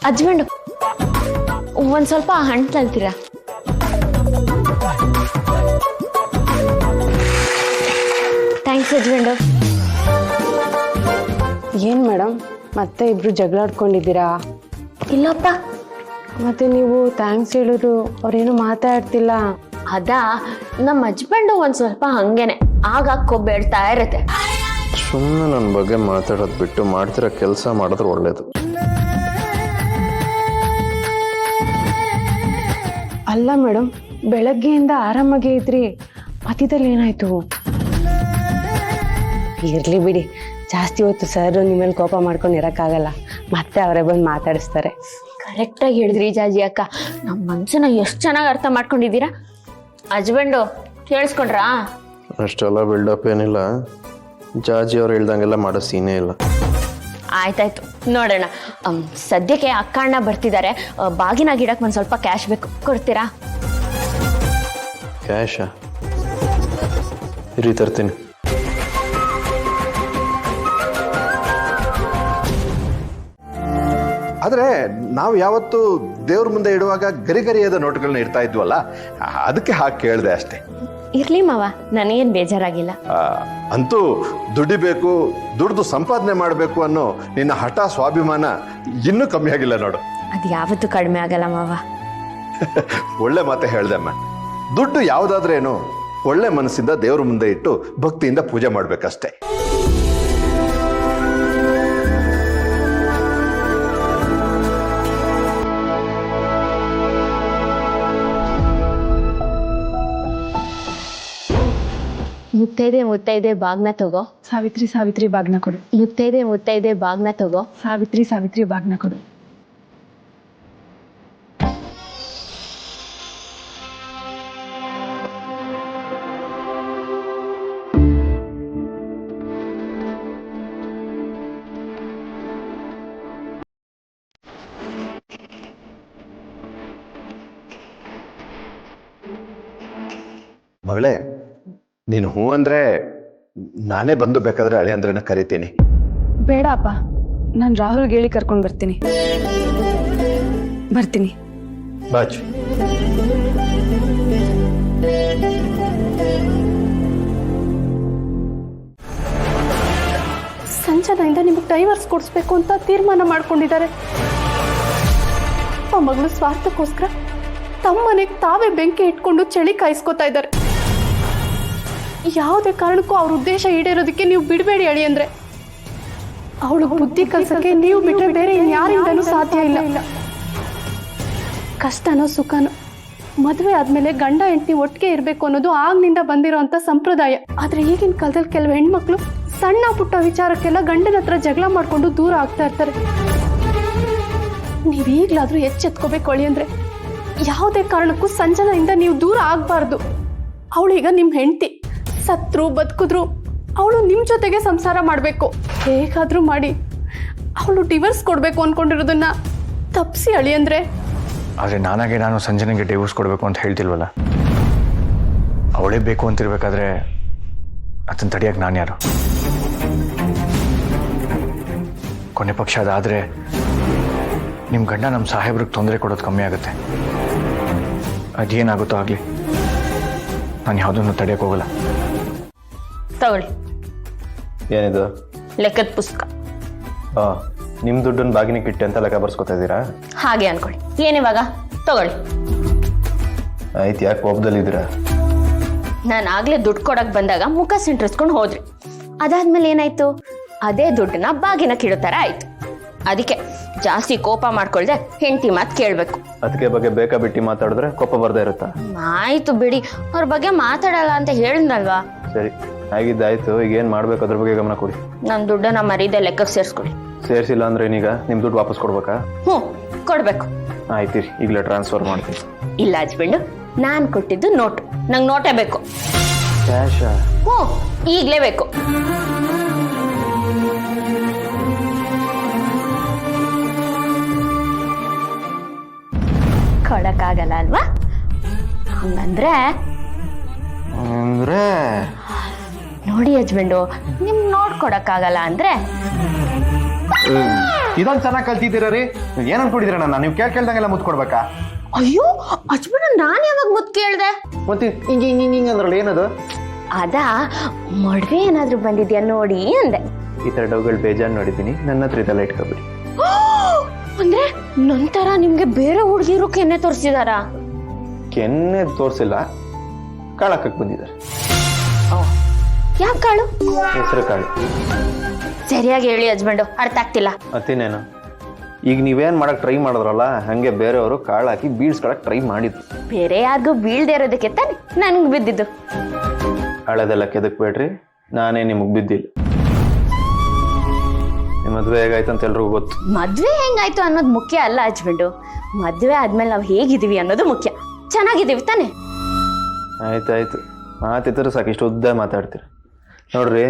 Husband ಒಂದ್ ಸ್ವಲ್ಪ ಹಣ್ಣು ತಲ್ತೀರಾ? Thanks husband. ಏನು ಮೇಡಮ್ ಮತ್ತೆ ಇಬ್ರು ಜಗಳಾಡ್ಕೊಂಡಿದ್ದೀರಾ? ಇಲ್ಲಪ್ಪ. ಮತ್ತೆ ನೀವು ಥ್ಯಾಂಕ್ಸ್ ಹೇಳಿದ್ರು ಅವ್ರೇನು ಮಾತಾಡ್ತಿಲ್ಲ. ಅದಾ ನಮ್ಮ ಹಸ್ಬೆಂಡು ಒಂದ್ ಸ್ವಲ್ಪ ಹಂಗೇನೆ ಆಗ ಕೊಬ್ಬೇಡ್ತಾ ಇರತ್ತೆ. ಸುಮ್ಮನೆ ನನ್ನ ಬಗ್ಗೆ ಮಾತಾಡೋದು ಬಿಟ್ಟು ಮಾಡ್ತಿರೋ ಕೆಲಸ ಮಾಡಿದ್ರೆ ಒಳ್ಳೇದು. ಅಲ್ಲ ಮೇಡಮ್, ಬೆಳಗ್ಗೆಯಿಂದ ಆರಾಮಾಗೇ ಇದ್ರಿ, ಮಧ್ಯದಲ್ಲಿ ಏನಾಯ್ತು? ಇರ್ಲಿ ಬಿಡಿ, ಜಾಸ್ತಿ ಹೊತ್ತು ಸರ್ ನಿಮ್ಮಲ್ಲಿ ಕೋಪ ಮಾಡ್ಕೊಂಡು ಇರಕ್ಕಾಗಲ್ಲ, ಮತ್ತೆ ಅವರೇ ಬಂದು ಮಾತಾಡಿಸ್ತಾರೆ. ಕರೆಕ್ಟಾಗಿ ಹೇಳಿದ್ರಿ ಜಾಜಿ ಅಕ್ಕ. ನಮ್ಮ ಮನ್ಸನ್ನ ಎಷ್ಟು ಚೆನ್ನಾಗಿ ಅರ್ಥ ಮಾಡ್ಕೊಂಡಿದ್ದೀರಾ. ಹಸ್ಬೆಂಡು ಕೇಳಿಸ್ಕೊಂಡ್ರಾ? ಅಷ್ಟೆಲ್ಲ ಬಿಲ್ಡಪ್ ಏನಿಲ್ಲ, ಜಾಜಿ ಅವ್ರು ಹೇಳ್ದಂಗೆಲ್ಲ ಮಾಡೋ ಸೀನೇ ಇಲ್ಲ. ಆಯ್ತಾಯ್ತು, ನೋಡೋಣ. ಸದ್ಯಕ್ಕೆ ಅಕ್ಕ ಅಣ್ಣ ಬರ್ತಿದ್ದಾರೆ, ಬಾಗಿನ ಗಿಡಕ್ಕೆ ಒಂದು ಸ್ವಲ್ಪ ಕ್ಯಾಶ್ ಬೇಕು, ಕೊಡ್ತೀರಾ? ಕ್ಯಾಶಾ? ಇರಿ ತರ್ತೀನಿ. ಆದರೆ ನಾವು ಯಾವತ್ತು ದೇವ್ರ ಮುಂದೆ ಇಡುವಾಗ ಗರಿಗರಿಯಾದ ನೋಟುಗಳನ್ನ ಇಡ್ತಾ ಇದ್ವಲ್ಲ, ಅದಕ್ಕೆ ಹಾಗೆ ಕೇಳಿದೆ ಅಷ್ಟೇ. ಇರ್ಲಿ ಮಾವ, ನನಗೇನು ಬೇಜಾರಾಗಿಲ್ಲ. ಅಂತೂ ದುಡಿಬೇಕು, ದುಡ್ದು ಸಂಪಾದನೆ ಮಾಡಬೇಕು ಅನ್ನೋ ನಿನ್ನ ಹಠ ಸ್ವಾಭಿಮಾನ ಇನ್ನೂ ಕಮ್ಮಿ ಆಗಿಲ್ಲ ನೋಡು. ಅದು ಯಾವತ್ತೂ ಕಡಿಮೆ ಆಗಲ್ಲ ಮಾವ. ಒಳ್ಳೆ ಮಾತೆ ಹೇಳ್ದಮ್ಮ. ದುಡ್ಡು ಯಾವುದಾದ್ರೇನು ಒಳ್ಳೆ ಮನಸ್ಸಿಂದ ದೇವ್ರ ಮುಂದೆ ಇಟ್ಟು ಭಕ್ತಿಯಿಂದ ಪೂಜೆ ಮಾಡ್ಬೇಕಷ್ಟೇ. ಮುತ್ತೈದೆ ಮುತ್ತೈದೆ ಬಾಗ್ನ ತಗೋ. ಸಾವಿತ್ರಿ ಸಾವಿತ್ರಿ ಬಾಗ್ನ ಕೊಡು. ಮುತ್ತೈದೆ ಮುತ್ತೈದೆ ಬಾಗ್ನ ತಗೋ. ಸಾವಿತ್ರಿ ಸಾವಿತ್ರಿ ಬಾಗ್ನ ಕೊಡು. ಮಗಳೇ, ನೀನು ಹೂ ಅಂದ್ರೆ ನಾನೇ ಬಂದು ಬೇಕಾದ್ರೆ ಅಳಿ ಅಂದ್ರನ್ನ ಕರಿತೀನಿ. ಬೇಡ ಅಪ್ಪ, ನಾನು ರಾಹುಲ್ಗೆ ಹೇಳಿ ಕರ್ಕೊಂಡು ಬರ್ತೀನಿ. ಬಾಚ್. ಸಂಜನೆಯಿಂದ ನಿಮಗೆ ಡೈವರ್ಸ್ ಕೊಡಿಸ್ಬೇಕು ಅಂತ ತೀರ್ಮಾನ ಮಾಡ್ಕೊಂಡಿದ್ದಾರೆ. ಆ ಮಗಳು ಸ್ವಾರ್ಥಕ್ಕೋಸ್ಕರ ತಮ್ಮ ಮನೆಗೆ ತಾವೇ ಬೆಂಕಿ ಇಟ್ಕೊಂಡು ಚಳಿ ಕಾಯಿಸ್ಕೊತಾ ಇದ್ದಾರೆ. ಯಾವುದೇ ಕಾರಣಕ್ಕೂ ಅವ್ರ ಉದ್ದೇಶ ಈಡೇರೋದಕ್ಕೆ ನೀವು ಬಿಡಬೇಡಿ ಅಳಿ ಅಂದ್ರೆ. ಅವಳು ಬುದ್ಧಿ ಕಲ್ಸಕ್ಕೆ ನೀವು ಬಿಟ್ಟರೆ ಬೇರೆ ಇನ್ಯಾರಿಂದನೂ ಸಾಧ್ಯ ಇಲ್ಲ. ಕಷ್ಟನೋ ಸುಖನೋ ಮದುವೆ ಆದ್ಮೇಲೆ ಗಂಡ ಹೆಂಡತಿ ಒಟ್ಟಿಗೆ ಇರಬೇಕು ಅನ್ನೋದು ಆಗ್ನಿಂದ ಬಂದಿರೋಂಥ ಸಂಪ್ರದಾಯ. ಆದ್ರೆ ಈಗಿನ ಕಾಲದಲ್ಲಿ ಕೆಲವು ಹೆಣ್ಮಕ್ಳು ಸಣ್ಣ ಪುಟ್ಟ ವಿಚಾರಕ್ಕೆಲ್ಲ ಗಂಡನ ಹತ್ರ ಜಗಳ ಮಾಡ್ಕೊಂಡು ದೂರ ಆಗ್ತಾ ಇರ್ತಾರೆ. ನೀವು ಈಗಲಾದ್ರೂ ಎಚ್ಚೆತ್ಕೋಬೇಕು ಅಳಿ ಅಂದ್ರೆ. ಯಾವುದೇ ಕಾರಣಕ್ಕೂ ಸಂಜನೆಯಿಂದ ನೀವು ದೂರ ಆಗಬಾರ್ದು. ಅವಳೀಗ ನಿಮ್ಮ ಹೆಂಡತಿ, ಸತ್ರು ಬದುಕಿದ್ರು ಅವಳು ನಿಮ್ಮ ಜೊತೆಗೆ ಸಂಸಾರ ಮಾಡಬೇಕು. ಹೇಗಾದ್ರೂ ಮಾಡಿ ಅವಳು ಡಿವೋರ್ಸ್ ಕೊಡಬೇಕು ಅನ್ಕೊಂಡಿರೋದನ್ನ ತಪ್ಪಿಸಿ ಅಳಿ ಅಂದ್ರೆ. ಆದರೆ ನಾನು ಸಂಜನೆಗೆ ಡಿವೋರ್ಸ್ ಕೊಡಬೇಕು ಅಂತ ಹೇಳ್ತಿಲ್ವಲ್ಲ. ಅವಳೇ ಬೇಕು ಅಂತಿರ್ಬೇಕಾದ್ರೆ ಅದನ್ನು ತಡಿಯಕ್ಕೆ ನಾನು ಯಾರು? ಕೊನೆ ಪಕ್ಷ ಅದಾದರೆ ನಿಮ್ಮ ಗಂಡ ನಮ್ಮ ಸಾಹೇಬ್ರಿಗೆ ತೊಂದರೆ ಕೊಡೋದು ಕಮ್ಮಿ ಆಗುತ್ತೆ. ಅದೇನಾಗುತ್ತೋ ಆಗಲಿ, ನಾನು ಯಾವುದನ್ನು ತಡೆಯೋಕೆ ಹೋಗಲ್ಲ. ತಗೊಳ್ಳಿ, ಏನಿದು? ಲೆಕ್ಕದ ಪುಸ್ತಕ. ನಿಮ್ಮ ದುಡ್ಡನ್ನು ಬಾಗಿನಕ್ಕೆ ಇಟ್ಟೆ ಅಂತ ಲೆಕ್ಕ ಬರ್ಸ್ಕೊತಾ ಇದ್ದೀರಾ? ಹಾಗೆ ಅನ್ಕೊಳ್ಳಿ. ಏನಿವಾಗ? ತಗೊಳ್ಳಿ. ಆಯ್ತು, ಯಾಕೆ ಕೋಪದಲ್ಲಿದ್ದೀರಾ? ನಾನು ಆಗ್ಲೇ ದುಡ್ಡು ಕೊಡಕ್ ಬಂದಾಗ ಮುಖ ಸಿಂಟ್ರಿಸ್ಕೊಂಡು ಹೋದ್ರಿ. ಅದಾದ್ಮೇಲೆ ಏನಾಯ್ತು? ಅದೇ ದುಡ್ಡನ್ನ ಬಾಗಿನಕ್ಕೆ ಇಡೋ ಥರ ಆಯ್ತು. ಅದಕ್ಕೆ ಜಾಸ್ತಿ ಕೋಪ ಮಾಡ್ಕೊಳ್ದೆ ಹೆಂಡತಿ ಮಾತು ಕೇಳಬೇಕು. ಅದಕ್ಕೆ ಬಗ್ಗೆ ಬೇಕಾ ಬಿಟ್ಟು ಮಾತಾಡಿದ್ರೆ ಕೋಪ ಬರ್ದೇ ಇರುತ್ತಾ? ಆಯ್ತು ಬಿಡಿ, ಅವ್ರ ಬಗ್ಗೆ ಮಾತಾಡಲ್ಲ ಅಂತ ಹೇಳಿದ್ನಲ್ವಾ. ಸರಿ, ಆಗಿದ್ದಾಯ್ತು. ಈಗ ಏನು ಮಾಡ್ಬೇಕು ಅದ್ರ ಬಗ್ಗೆ ಗಮನ ಕೊಡಿ. ನನ್ನ ದುಡ್ಡನ್ನ ಮರೀದೆ ಲೆಕ್ಕಕ್ಕೆ ಸೇರಿಸ್ಕೊಳ್ಳಿ. ಸೇರಿಸಿಲ್ಲ ಅಂದ್ರೆ ಏನೀಗ ನಿಮ್ಮ ದುಡ್ಡು ವಾಪಸ್ ಕೊಡ್ಬೇಕಾ? ಹ್ಞೂ, ಕೊಡ್ಬೇಕು. ಆಯ್ತು, ಈಗಲೇ ಟ್ರಾನ್ಸ್ಫರ್ ಮಾಡ್ತೀನಿ. ಇಲ್ಲ ಹಸ್ಬೆಂಡು, ನಾನು ಕೊಟ್ಟಿದ್ದು ನೋಟು, ನಂಗೆ ನೋಟೇ ಬೇಕು. ಕ್ಯಾಶಾ? ಹ್ಞೂ, ಈಗಲೇ ಬೇಕು. ಕೊಡಕ್ಕಾಗಲ್ಲ ಅಲ್ವಾ? ಹಂಗಂದ್ರೆ ಅಂದ್ರೆ ನೋಡಿ ಹಸ್ಬೆಂಡು, ನಿಮ್ಗೆ ನೋಡ್ಕೊಡಕ್ಕಾಗಲ್ಲ ಅಂದ್ರೆ ಇದೊಂದು ಚೆನ್ನಾಗಿ ಕಲ್ತಿದ್ದೀರ ರೀ ಏನ್ ಅನ್ಕೊಂಡಿದ್ದೀರ ನಾನು ನೀವು ಕೇಳ್ದಂಗೆಲ್ಲ ಮುತ್ತು ಕೊಡ್ಬೇಕಾ ಅಯ್ಯೋ ಹಚ್ಬಿಡ ನಾನ್ ಯಾವಾಗ ಮುತ್ ಕೇಳ್ದೆ ಮತ್ತೆ ಹಿಂಗೆ ಅಂದ್ರಲ್ಲ ಏನದು ಅದಾ ಮಡ್ವೆ ಏನಾದ್ರೂ ಬಂದಿದ್ಯಾ ನೋಡಿ ಅಂದೆ. ಈ ಥರ ಡೌಗಳು ಬೇಜಾರು ನೋಡಿದ್ದೀನಿ ನನ್ನ ಹತ್ರ ಇದೆಲ್ಲ ಇಟ್ಕೊಬಿಡಿ. ಅಂದ್ರೆ ನಂತರ ನಿಮ್ಗೆ ಬೇರೆ ಹುಡುಗಿರು ಕೆನ್ನೆ ತೋರಿಸಿದಾರ? ಕೆನ್ನೆ ತೋರಿಸಿಲ್ಲ, ಕಾಳಕ್ಕಕ್ಕೆ ಬಂದಿದ್ದಾರೆ. ಯಾವ ಕಾಳು? ಹೆಸರು ಕಾಳು. ಸರಿಯಾಗಿ ಹೇಳಿ ಹಸ್ಬೆಂಡು, ಅರ್ಥ ಆಗ್ತಿಲ್ಲ. ಮತ್ತಿನ್ನೇನು, ಈಗ ನೀವೇನು ಮಾಡಕ್ ಟ್ರೈ ಮಾಡಿದ್ರಲ್ಲ ಹಂಗೆ ಬೇರೆಯವರು ಕಾಳು ಹಾಕಿ ಬೀಳ್ಸ್ಕೊಳಕ್ ಟ್ರೈ ಮಾಡಿದ್ರು. ಬೇರೆ ಯಾರಿಗೂ ಬೀಳ್ದೆ ಇರೋದಕ್ಕೆ ತಾನೆ ನನ್ಗೆ ಬಿದ್ದಿದ್ದು. ಹಳೆದೆಲ್ಲ ಕೆದಕ್ ಬೇಡ್ರಿ, ನಾನೇ ನಿಮಗೆ ಬಿದ್ದಿಲ್ಲ. ನಿಮ್ಮ ಮದುವೆ ಹೇಗಾಯ್ತು ಅಂತ ಎಲ್ರಿಗೂ ಗೊತ್ತು. ಮದ್ವೆ ಹೆಂಗಾಯ್ತು ಅನ್ನೋದು ಮುಖ್ಯ ಅಲ್ಲ ಹಸ್ಬೆಂಡು, ಮದ್ವೆ ಆದ್ಮೇಲೆ ನಾವು ಹೇಗಿದೀವಿ ಅನ್ನೋದು ಮುಖ್ಯ. ಚೆನ್ನಾಗಿದ್ದೀವಿ ತಾನೆ? ಆಯ್ತಾಯ್ತು, ಮಾತಿದ್ರೆ ಸಾಕು, ಇಷ್ಟು ಉದ್ದ ಮಾತಾಡ್ತೀರಿ. ನೋಡ್ರಿ,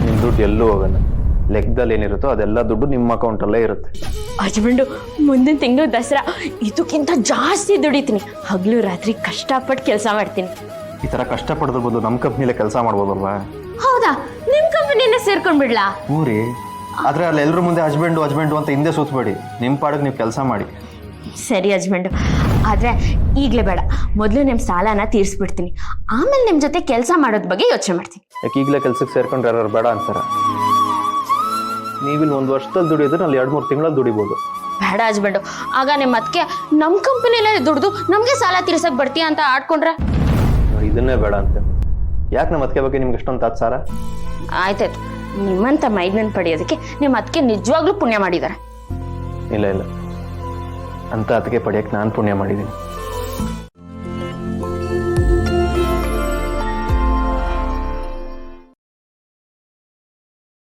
ನಿಮ್ಮ ದುಡ್ಡು ಎಲ್ಲೂ ಹೋಗಲ್ಲ. ಲೆಕ್ಕದಲ್ಲಿ ಏನಿರುತ್ತೋ ಅದೆಲ್ಲ ದುಡ್ಡು ನಿಮ್ಮ ಅಕೌಂಟಲ್ಲೇ ಇರುತ್ತೆ. ಹಸ್ಬೆಂಡು ಮುಂದಿನ ತಿಂಗಳು ದಸರಾ ಇದಕ್ಕಿಂತ ಜಾಸ್ತಿ ದುಡಿತೀನಿ. ಹಗಲು ರಾತ್ರಿ ಕಷ್ಟಪಟ್ಟು ಕೆಲಸ ಮಾಡ್ತೀನಿ. ಈ ಥರ ಕಷ್ಟಪಡೋದ್ರ ಬದಲು ನಮ್ಮ ಕಂಪ್ನಿಲೇ ಕೆಲಸ ಮಾಡ್ಬೋದಲ್ವಾ? ಹೌದಾ? ನಿಮ್ ಕಂಪನಿನೇ ಸೇರ್ಕೊಂಡ್ಬಿಡ್ಲಾ? ಊರಿ, ಆದ್ರೆ ಅಲ್ಲಿ ಎಲ್ಲರ ಮುಂದೆ ಹಸ್ಬೆಂಡು ಅಂತ ಹಿಂದೆ ಸೂತ್ಬೇಡಿ. ನಿಮ್ಮ ಪಾಡಿಗೆ ನೀವು ಕೆಲಸ ಮಾಡಿ. ಸರಿ ಹಸ್ಬೆಂಡು, ಆದ್ರೆ ಈಗಲೇ ಬೇಡ. ಮೊದಲು ನಿಮ್ಮ ಸಾಲನ ತೀರಿಸ್ಬಿಡ್ತೀನಿ, ಆಮೇಲೆ ನಿಮ್ಮ ಜೊತೆ ಕೆಲಸ ಮಾಡೋದ್ ಬಗ್ಗೆ ಯೋಚನೆ ಮಾಡ್ತೀನಿ. ಯಾಕೆ ಈಗಲೇ ಕೆಲ್ಸಕ್ಕೆ ಸೇರ್ಕೊಂಡ್ರೆ ಯಾರು ಬೇಡ ಅಂತಾರ? ನೀವಿಲ್ಲಿ 1 ವರ್ಷದಲ್ಲಿ ದುಡಿಯೋದ್ರೆ ಅಲ್ಲಿ 2-3 ತಿಂಗಳಲ್ಲಿ ದುಡಿಬೋದು. ಬೇಡ ಹಸ್ಬೆಂಡು, ಆಗ ನಿಮ್ಮ ಅದಕ್ಕೆ ನಮ್ಮ ಕಂಪನಿಲೇ ದುಡ್ದು ನಮಗೆ ಸಾಲ ತೀರ್ಸಕ್ ಬರ್ತೀಯ ಅಂತ ಆಡ್ಕೊಂಡ್ರೆ? ಇದನ್ನೇ ಬೇಡ ಅಂತ. ಯಾಕೆ ನಮ್ಮ ಅದಕ್ಕೆ ಬಗ್ಗೆ ನಿಮ್ಗೆ ಎಷ್ಟೊಂದು ತಾತ್ಸಾರ? ಆಯ್ತಾಯ್ತು, ನಿಮ್ಮಂತ ಮೈದ್ನನ್ ಪಡೆಯೋದಕ್ಕೆ ನಿಮ್ಮ ಅದಕ್ಕೆ ನಿಜವಾಗ್ಲೂ ಪುಣ್ಯ ಮಾಡಿದ್ದಾರೆ. ಇಲ್ಲ, ಅಂತ ಅದಕ್ಕೆ ಪಡೆಯಕ್ಕೆ ನಾನು ಪುಣ್ಯ ಮಾಡಿದ್ದೀನಿ.